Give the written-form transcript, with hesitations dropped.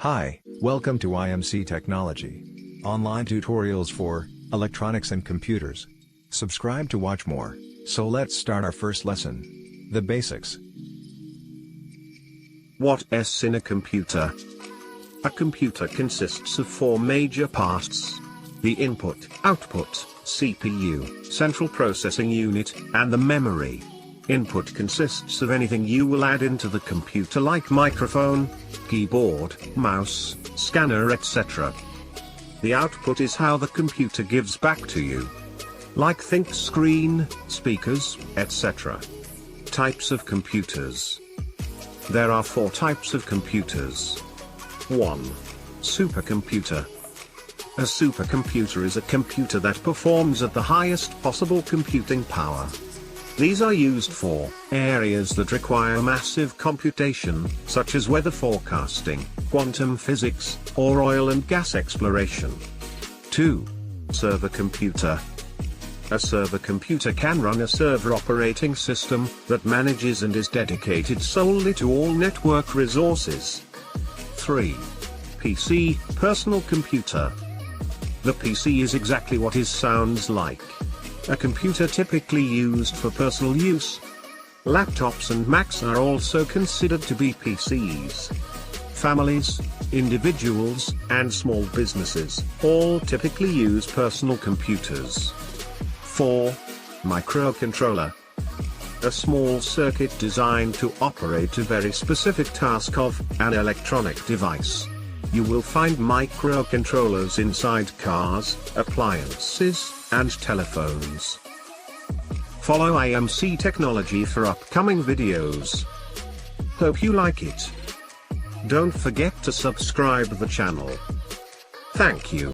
Hi, welcome to IMC Technology. Online tutorials for electronics and computers. Subscribe to watch more. So let's start our first lesson. The basics. What is in a computer? A computer consists of four major parts: the input, output, CPU, central processing unit, and the memory. Input consists of anything you will add into the computer, like microphone, keyboard, mouse, scanner, etc. The output is how the computer gives back to you, like think screen, speakers, etc. Types of computers. There are four types of computers. 1. Supercomputer. A supercomputer is a computer that performs at the highest possible computing power. These are used for areas that require massive computation, such as weather forecasting, quantum physics, or oil and gas exploration. 2. Server computer. A server computer can run a server operating system that manages and is dedicated solely to all network resources. 3. PC, personal computer. The PC is exactly what it sounds like. A computer typically used for personal use. Laptops and Macs are also considered to be PCs. Families, individuals, and small businesses all typically use personal computers. 4. Microcontroller. A small circuit designed to operate a very specific task of an electronic device. You will find microcontrollers inside cars, appliances, and telephones. Follow IMC Technology for upcoming videos. Hope you like it. Don't forget to subscribe the channel. Thank you.